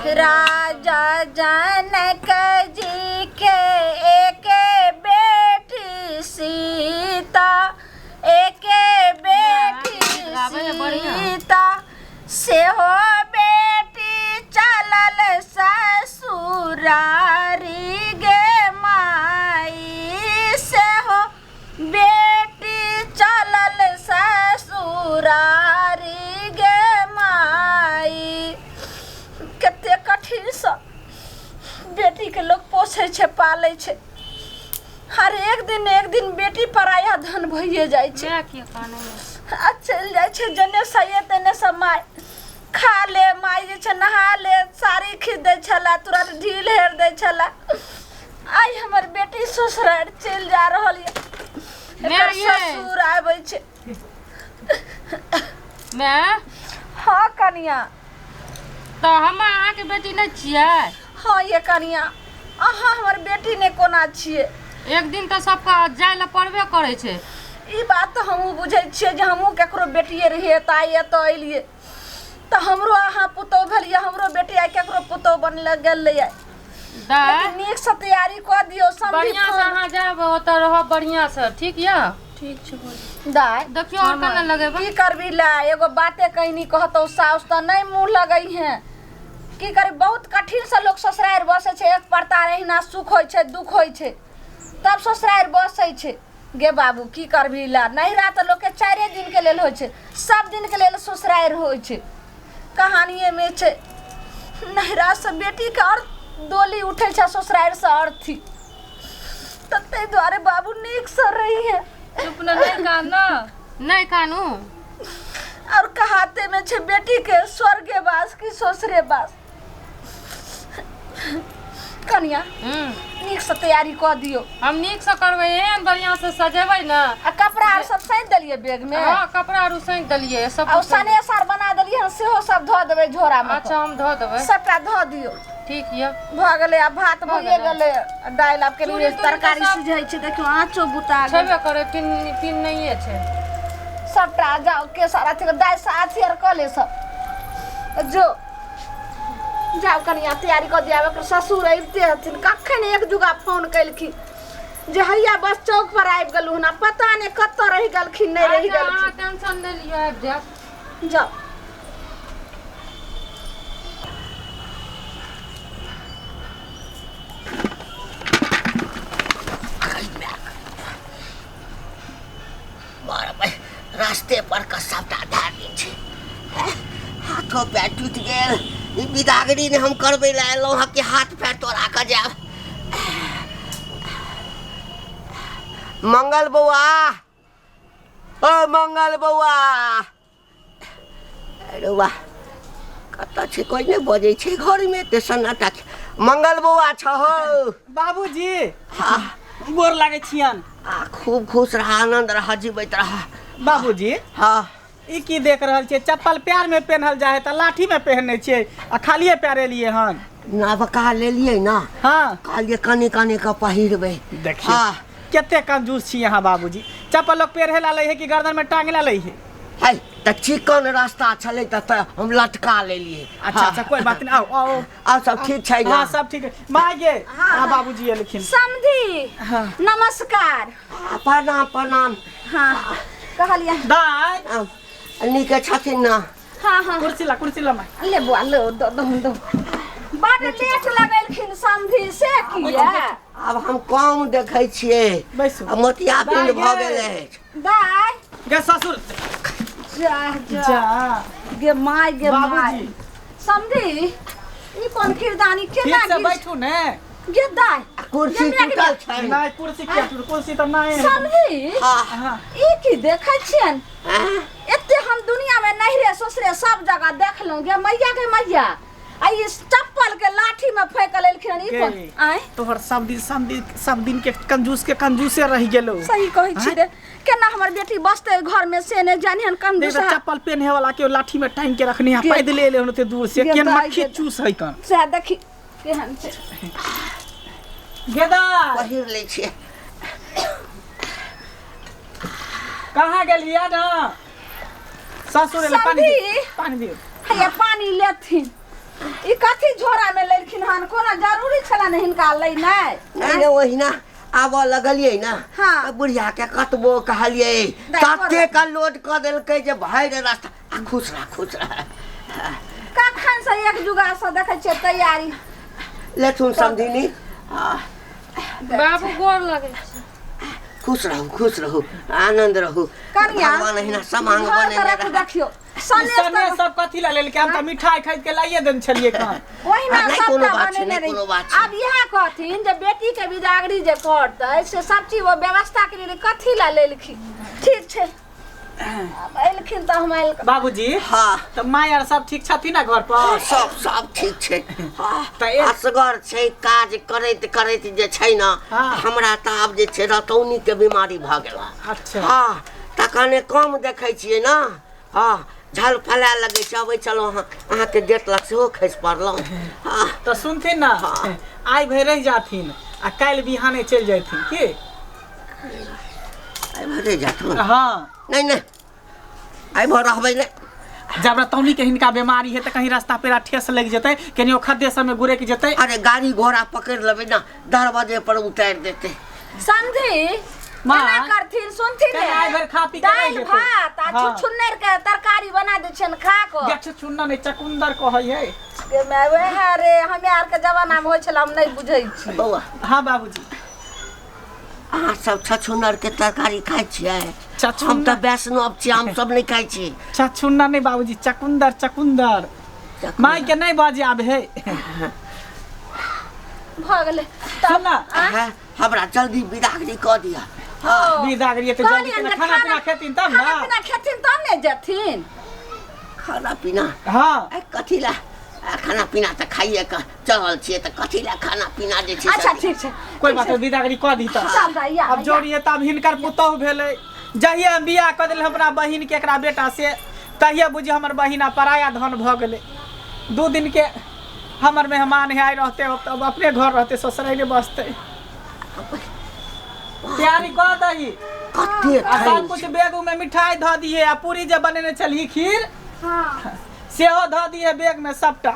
राजा जनक जी के एक बेटी सीता, एक बेटी सीता से हो बेटी चलल ससुरारी गे माई, से हो बेटी चलल ससुरारी गे माई। कते कठिन से बेटी के लोग पोसे छे पाले छे, हर एक दिन बेटी पराया धन भइए जाय छे। चल जाय छे जने सये तने समय खा ले, माई जे छे नहा ले, साड़ी खरीद दे छला, तुरंत ढील हेर दे छला। आई हमर बेटी ससुराल चल जा रहल ये, एकर ससुर आबै छे। मैं हाँ कनिया, तो हम अहाँ के बेटी नहीं छियै? हाँ ये कनिया, अहाँ हमर बेटी ने कोना छियै? एक दिन तो सबका जाय ला पड़बे करे छे। ई बात तो हमहू बुझे छियै जे हमहू केकरो बेटिए रहिए त आइए तो अइलिए, तो हमरो अहाँ पुतौ भेलिए, हमरो बेटी आइ केकरो पुतौ बनले गेल है। लेकिन नीक से तैयारी क दियो, बढ़िया से अहाँ जाब होत रह बढ़िया से, ठीक या? ठीक छै दाय। देखियो और कने लगेबे की करबी ला, एगो बाते कहनी कहतौ साउस त नहीं मुंह लगई है। की करे, बहुत कठिन से लोग ससुराल बसे छे, एक परता रहिना सुख होय छे दुख होय छे तब ससुराल बसे छे। गे बाबू की करबी ला, नैहरा त लोग के 4 दिन के लेल होय छे, सब दिन के लेल ससुराल होय छे। कहानिए में छे नैहरा से बेटी के और डोली उठे छे, ससुराल से अर्थी। तते द्वारे बाबू नीक से रही है। चुप नहीं काना, नहीं कानू। और कहाते में छे बेटी के स्वर्गे वास की ससुरे वास। कनिया नीक से तैयारी क दियो। हम नीक से करबे, एहन बढ़िया से सजेबै ना। आ कपड़ा आर सब सैंत दलिए बैग में? हां कपड़ा आर सैंत दलिए सब। और सने सार बना दलिए हन, सेहो सब धो देबै झोरा में। अच्छा हम धो देबै, सबटा धो दियो। ठीक या? भ गेलै, अब भात भइए गेलै, दाल आपके लिए तरकारी सिझै छै, देखियो आँचो बुता गेल छेबे करे, पिन नहिए छै। सबटा जाओ के सारा थे दाल साथी आर क ले सब जो जाओ कनिया तैयारी कर दिया। ओकर ससुर अइते हथिन, कखन एक जुगा फोन कैलखिन जे हैया बस चौक पर आबि गेलू ना, पता नहीं कत रहि गेलखिन नहीं रहि गेलखिन। हां टेंशन ले लियो, आबि जाओ। जाओ रास्ते पर का सबटा धारी छे, हाथों पैर टूट गेल। ई बिदागरी ने हम करबे ला एलौ ह कि हाथ पैर तोड़ा के जाब। मंगल बउआ, ओ मंगल बउआ, अरे वाह कत छे, कोई नहीं बजे छे घर में, ते सन्नाटा। मंगल बउआ छहो? बाबूजी हाँ गोर लागे छियन। खूब खुश रहा, आनंद रहा, जीवित रहा। बाबूजी हाँ ई की देख रहल छे? चप्पल पैर में पहनल जाए त लाठी में पहनने छे, आ खालिए पैर लिए हन। नवका ले लिए ना, हाँ कहलिए कने कने का पहिरबे। देखिए केते कंजूस छी यहाँ बाबूजी। चप्पल लोग पैर हेला ले है कि गर्दन में टांगला ले है? है त चिकन रास्ता छले त हम लटका ले लिए। अच्छा अच्छा कोई बात नहीं, आओ आओ आओ, सब ठीक छै ना? हाँ सब ठीक है। माँ ये हाँ बाबूजी लिखिन। समझी हाँ नमस्कार। प्रणाम प्रणाम। हाँ कहलिया दाई नीके छथिन ना? हाँ हाँ कुर्सी ला माँ। ले बुआ लो दो बड़ लेट लगलखिन समझी से किया। अब हम कम देखै छियै, बैसू। मोतियाबिंद भ गेल अछि। दाई गे ससुर जा जा गे माय गे माय। बाबूजी समझी ई कोन खिरदानी केना ठीक से बैठू ने। गे दाई कुर्सी टूटल छै। नहीं कुर्सी क्या टूट, कुर्सी तो नहीं है। समझी हाँ ई की देखै छियन, एते हम दुनिया में नहिरे ससुरे सब जगह देखलौं। गे मैया गे मैया, आ ई चप्पल के लाठी में फेंक लेलखिन। ई कोन आय तोहर सब दिन के कंजूसे रह गेलो। सही कहै छी रे, केना हमर बेटी बसते घर में से ने जानिहन कंजूस। चप्पल पहने वाला के लाठी में टांग के रखनी है, पैदल ले होते दूर से केन मक्खी चूस है कन से देखी केहन छै। गेदा पहिर ले छियै। कहाँ गेलिया ना? ससुर ले पानी दियो। हे पानी लेथिन। ई कथी झोरा में लेलखिन हन कोनो जरूरी छला ने हिनका लै नहीं ओहिना आबऽ लगलियै ना हाँ। बुढ़िया के कतबो कहलियै तते का लोड क देलकै जे भरि रास्ता खुश रह कखन से एक जुगा से देखै छियै तैयारी लेथुन समझिनी बाबू गोर लगे छै। खुश रहू आनंद रहू कनिया भगवान एहिना समांग बनेने रहे देखियो सने सब कथी ला लेलकै हम त मिठाई खरीद के लाइए देन छलिए कहां ओहिना नहीं, सब कोनो बात छै, बनेने नहीं, कोनो रही बात छै। अब यह कहथिन जे बेटी के बिदागरी जे करतै से सब चीज वो व्यवस्था के लिए कथी ला लेलखिन ठीक छै अब एलखिन त हम आइल बाबूजी हाँ त माय आर सब ठीक छथिन ना घर पर सब ठीक छै त एक असगर छै काज करैत जे छै ना हाँ। हमरा त आब जे छै रतौनी के बीमारी भ गेल अच्छा हाँ तखने कम देखै छियै ना हाँ झल फला लगे छै अबै चलो अहाँके डेट लग सेहो खसि पड़लहुँ हाँ त सुनथिन ना आइ भरि रह जाथिन आ काल्हि बिहाने चलि जैथिन की आइ भरे जाथुन हाँ नहीं आइ भर रहबै नहीं जब रतौनी के हिनका बीमारी है त कहीं रास्ता पेरा ठेस लग जतै कनियो खद्दे सब में गुरे के जतै अरे गाड़ी घोड़ा पकड़ लेबै ना दरवाजे पर उतार देते समझी माँ, केना करथिन सुनथिन कनी आइ भरि खा पी के रहि दालि जेतै। भात आ हाँ। छुछुन्नर के तरकारी बना दै छियन खा क गेछ चुन्ना नहीं चकुंदर कहै है वएह रे हमे आर के जमाना में होइ छला हम नहीं बुझै छी बौआ हाँ बाबूजी अहाँ सब छछुनर के तरकारी खाइ छियै छछुनर? हम त वैष्णव छियै हम सब नहीं खाइ छी चुन्ना नहीं बाबूजी चकुंदर माय के नहीं बाजे आबे है भ गेलै सुन ना हैं, हमरा जल्दी विदागरी क दिया हाँ बिदागरी त जल्दी कहलियन के जे खाना पीना खेथिन तब खाना ना पीना खेथिन तब ने जेथिन खाना पीना हाँ कथी ला खाना पीना त खाइए के चलल छियै त कथी ला खाना पीना जे छै अच्छा से- ठीक छै कोई बात नहीं बिदागरी कह दी त चल दैया अब जोड़िए तब हिनकर पुतौह भेलै जहिया हम बियाह क देल हमरा बहिन के एकरा बेटा से तहिया बुझी हमर बहिना पराया धन भ गेलै 2 दिन के हमर मेहमान है आइ रहते अब अपने घर रहते ससुराइले बसते तैयारी कह दही कते आ खाइ सब कुछ बैग में मिठाई ध दिए आ पूरी जे बनेने छली खीर हां सेहो ध दिए बैग में सबटा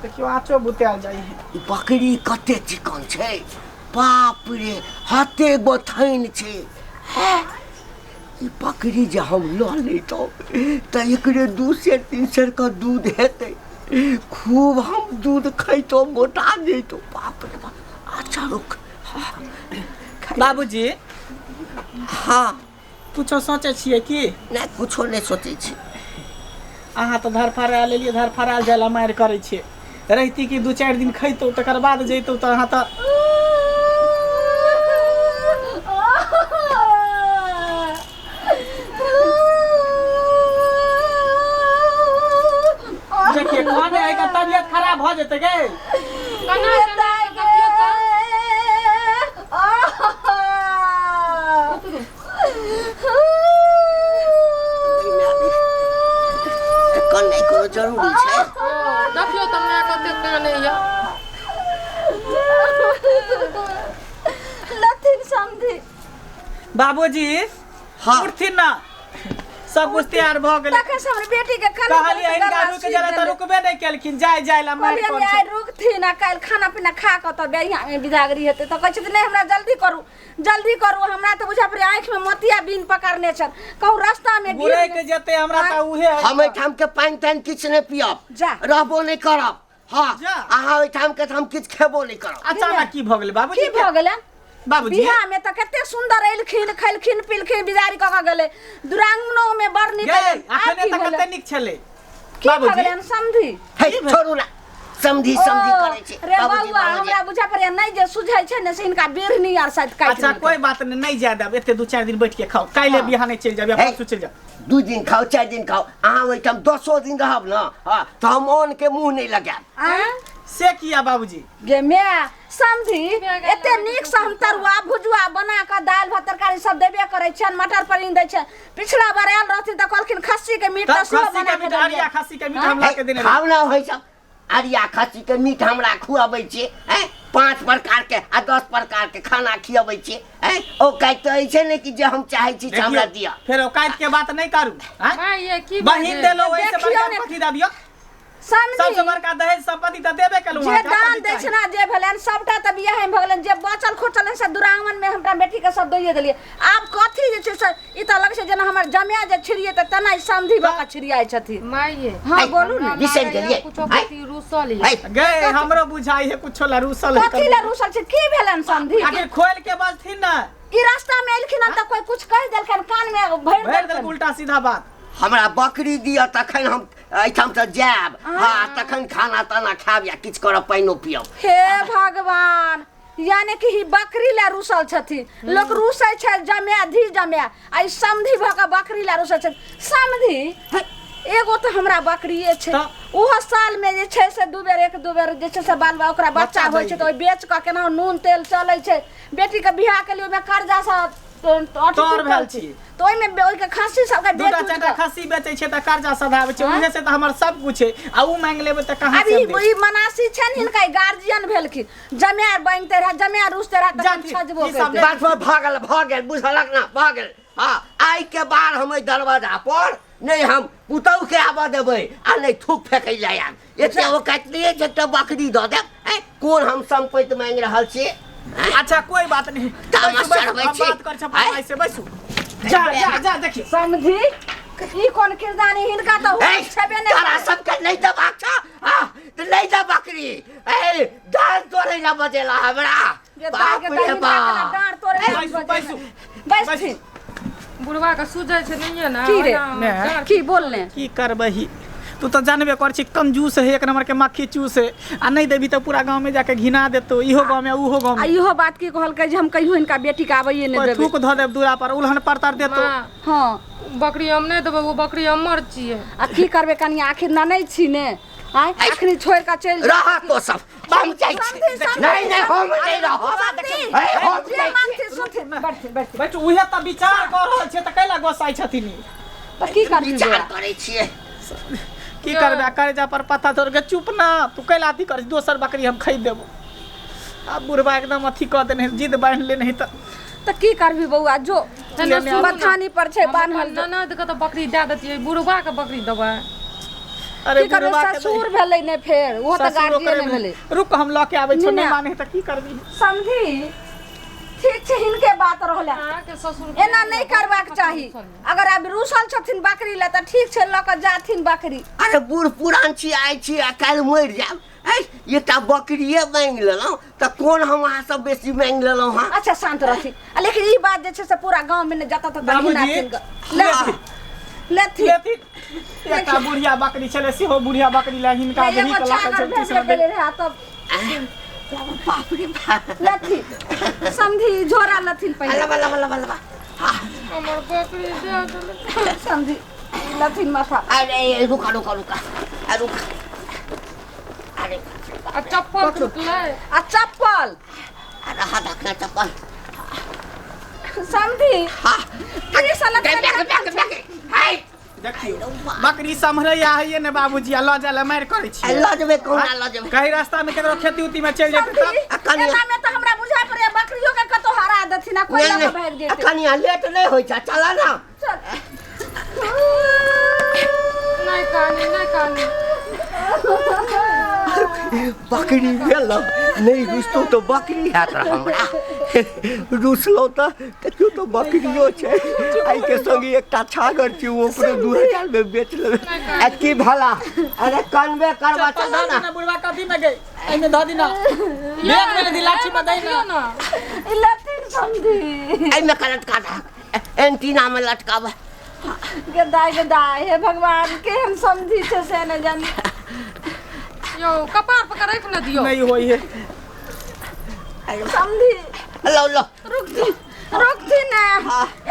देखियो आँचो बुताल जाइ है ई बकरी कते चिकन छै बाप रे हाथे गोथैन छै हैं? ई बकरी जे हम ल लेतौ त एकरे 2 से 3 सेर का दूध हेतै खूब हम दूध खैतो मोटा जैतो बाप रे बाप अच्छा रुक बाबूजी हाँ कुछो सोचे छियै की नहीं कुछो नहीं सोचे छी अहाँ तो धरफड़ा लेलिए धरफड़ा जाला मार करे छे रहिती कि 2-4 दिन खैतौ तकर बाद जैतौ त अहाँ त देखिए कौन है का तबीयत खराब हो जते गे कना देखियो कन नहीं कोनो जरूरी छै देखियो त मैं कते काने या लथिन समझी बाबूजी हाँ उठथिन ना सब कुछ तैयार भ गेलै तखन से हमर बेटी के खाना कहलिए इनका रुक जरा त रुकबे नहीं केलखिन जाय ला मार कहलिए कोन आइ रुकथिन आ काल्हि खाना पीना खा क त गैया में बिदागरी हेतै त कहै छथिन नहीं हमरा जल्दी करू हमरा त बुझा पड़े आँख में मोतिया बीन पकड़ने छन कहू रास्ता में गिर बुरे के जते हमरा त उहे हम एठाम के पानी तानी किछ नहीं पियब जा। रहबो नहीं करब हाँ जा। अहाँ ओठाम के हम किछ खेबो नहीं करब अचानक की भ गेलै की बाबूजी भ गेलै बाबूजी बियाह में त कते सुंदर एलखिन खैलखिन पिलखिन बिदारी क गेलै दुरांगनो में बड़ गे निकल अखने त कते निक छलै की भ गेलै समझी हे छोड़ू ना समझी करे छै रे बाबूजी, बउआ बाबूजी। हमरा बुझा पड़े नहीं जे सुझै छै ने से इनका बेरनी आर साथ काट अच्छा कोई बात नहीं जाय देब एते 2-4 दिन बैठ के खाओ काल्हि बिहाने चल जाब या हे। परसू चल जाब 2 दिन खाओ 4 दिन खाओ अहाँ ओठाम 10 दिन रहब ना हाँ तो हम ओन के मुंह नहीं लगाब से किया बाबूजी गे मैं समझी एते नीक से हम तरुआ भुजुआ बना के दाल भात तरकारी सब देबे करे छन मटर पनीर दै छन पिछला बार आयल रहती त कहलखिन खस्सी के मीट तब रसुआ खस्सी बना के के मीट आरिया देलियै। खस्सी के मीट हम ला के देने रही। खाव ना होइ सब आरिया खस्सी के मीट हमरा खुआबै छियै हैं 5 प्रकार के आ 10 प्रकार के खाना खियाबै छियै हैं ओ कहै त ऐसे नहीं कि जे हम चाहे छी से हमरा दिया फिर औकात के बात नहीं करू हैं? भाई ये की बहिन देलो वैसे देखियो बड़का ने। कथी दबियो समझी? सबसे बड़का दहेज संपत्ति त देबे केलहुँ जे दान दै छै ना जे भेलन सबटा त बियाह में भगलन जे बचल खोचल से दुरांगमन में हमरा बेटी के सब दइए देलिए आब कथी जे छै से ई त लग छै जेना हमर जमिया जे छिड़िए त तना समधी बका छिड़ियाई छथिन माइये हां बोलू ना बिसरि गेलियै। कुछो कथी रूसल है गए हमरो बुझाई है कुछो ला रूसल है कथी ला रूसल छै की भेलन समधी आखिर खोल के बजथिन ना ई रास्ता में एलखिन त कोई कुछ कह देलखन कान में भर भेल देलखन उल्टा सीधा बात हमरा बकरी दिअ तखन हम एहिठाम से जायब हाँ तखन खाना ताना खायब या किछु करब पानिओ पियब। हे भगवान यानी कि ही बकरी ला रूसल छथिन लोग रूसै छै जमे धी जमे आई समधी भ के बकरी ला रूसल छै समधी एगो तो हमरा बकरिए छै ओहो साल में जे छै से दू बेर जे छै से बाल बा ओकरा बच्चा होइ छै त ओइ बेच के केना नून तेल चलै छै बेटी के बियाह के लिए ओमे कर्जा सा तोर भेल छी तो ओइ में ओइ के खस्सी सब के दूटा चारटा खस्सी बेचै छै त कर्जा सधाबै छै उहे से त हमर सब कुछ है आ उ मांग लेबै त कहां से अभी ई मनासी छै न हिनका गार्जियन भेलखिन जमे बनते रह जमे रूसते रह त छजबो करते बात पर भागल बुझलक ना भागल हाँ आई के बाद हम दरवाजा पर नहीं हम पुतौ के आबा देबै आ नहीं थूक फेकै जायब एते ओ कटलिए जते बकरी द देब कोन हम संपत्ति मांग रहल छी। अच्छा कोई बात नहीं बात कर छ भाई से बैसू जा देखिए समझी ई कोन किरदानी हिनका त हो छबे ने तारा सब के नहीं दबाक छ हां त नहीं द बकरी दाल तोरे ना बजेला हमरा बाप रे बाप डांड तोरे बैस बुढ़वा का सूझै छै नहीं ना की रे की बोलने की करबही तू तो जानबे कर छी कंजूस है एक नंबर के मक्खी चूस है आ नहीं देबी तो पूरा गांव में जाके घिना देतो इहो गांव में उहो गांव में इहो बात की कहलकै जे हम कहियो इनका बेटी के आबैए ने देबे थूक ध देब दूरा पर उल्हन परतर देतो हां बकरी हम नहीं देबे वो बकरी हमर छिए आ की करबे कनी आखिर ना नहीं छी ने आय अखनी छोड़ के चल रहा तो सब हम जाई नहीं हम नहीं रहो हम बैठ उहे त विचार कर रहल छै त कैला गोसाई छथिन त की करबी विचार करै छियै की करबे कर्जा पर पता तोड़ के चुप ना तू कैला अथी कर दोसर बकरी हम खरीद देबो अब बुढ़वा एकदम अथी क देने जिद बांध लेने है त की करबी बौआ जो बथानी पर छै बान्हल ननद के तो बकरी दे देतिए बुढ़वा के बकरी देबे अरे बुढ़वा के ससुर भेलै ने फेर वो त गार्जियन भेलै रुक हम ल के आबै छी नहीं माने त की करबी समझी ठीक छै हिनके बात रहले के ससुर एना नहीं करबाक चाही अगर अब रूसल छथिन बकरी ला त ठीक छै ल के जाथिन बकरी अरे बूढ़ पुरान छी आइ छी आ काल मर जाब ये ता बकरिए मांग लेलौं त कोन हम अहाँ सब बेसी मांग लेलौं हां। अच्छा शांत रहथि लेकिन ई बात जे छै से पूरा गांव में ने जता तता लेथि एकटा बुढ़िया बकरी छले सेहो बुढ़िया बकरी ला हिनका देही के लाके चलती से गेले रहा तब बाप रे बाप लेथि समझी झोरा लथिन पहिले बल्ला हमर बकरी दे देले समझी लथिन माथा अरे रुका अरे आ चप्पल टूटले आ चप्पल अरे हाथ रखना चप्पल समझी हां अरे साला हाय देखियो बकरी संभरे या है ने बाबूजी ल जाले मार करे छी ल जेबे कोना ल जेबे कहीं रास्ता में केकरो खेती उती में चल जेते तब एना में त हमरा बुझा पड़े बकरियो के कतो हरा देथिन आ कोई लग भाग जेते कनिया लेट नहीं होई छ चला ना नहीं कानी बकरी भेल नहीं रुसतो तो बकरी हैत हमरा रुसलो तो देखियो तो बकरियो छै आई के संग एकटा छागर छी ओकरे 2000 में बेच लेबे आ की भला अरे कनबे करबा चला ना बुढ़वा कथी में गई एने ध दिना बैग में दी लाठी में दई ना लथिन समझी आई में करंट काटा एंटीना में लटकाबे गदाई हे भगवान केहन समझी छै से न जानी यो कपार पकड़ रख न दियो नहीं होई है समझी लो रुकती ना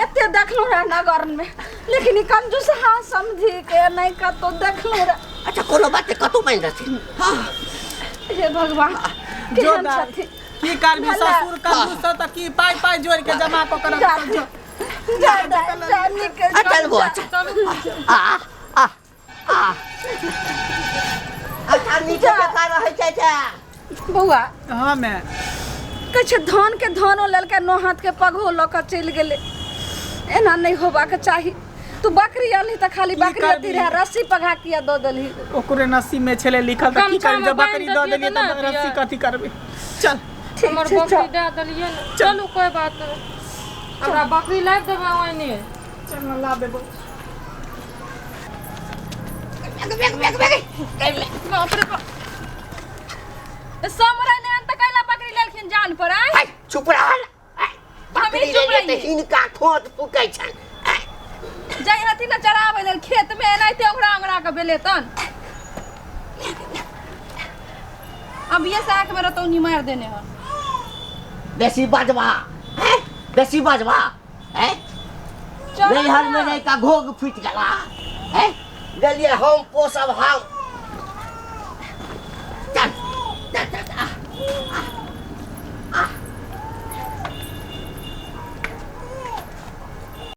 एते देखलू रे नगर में लेकिन ई कंजूस हां समझी के नहीं कतो देखलू रे अच्छा कोनो बात कतो माइन रहथिन हां हे भगवान जो की करबी ससुर कंजूस त की पाई जोड़ के जमा क कर जानी के चल वो अच्छा नीचे का रहे छै बौआ हां मैं कछ धान के धानो ललके नो हाथ के पगहो ल के चल गेले एना नहीं होबा के चाही तू बकरी आली त खाली बकरी कर आती रहे रस्सी पघा किया दो दलही ओकरे नसीब में छले लिखल त की गमछा कर में जब बकरी बांध दे दिए देलिए तो ना त रस्सी दिया। कथी करबे चल हमर बकरी दे देलिए ना चलू कोई बात नहीं हमरा बकरी लाइब देबे ओइने चल ना ला देबो बाप रे बाप समरा ने अंत कैला बकरी लेलखिन जान पर आय हाय चुप रहल बकरी चुप ले रहिए। त हिनका ठोट फुकै छन जाई हती न चराबै लेल खेत में एनाइते ओकरा अंगड़ा के बेलेतन अब ये साक में रतौनी मार देने हो बेसी बाजवा हैं बेसी बाजवा हैं नैहर में नहीं का घोग फूट गला हैं गलिए हम पोसब हम चल चल चल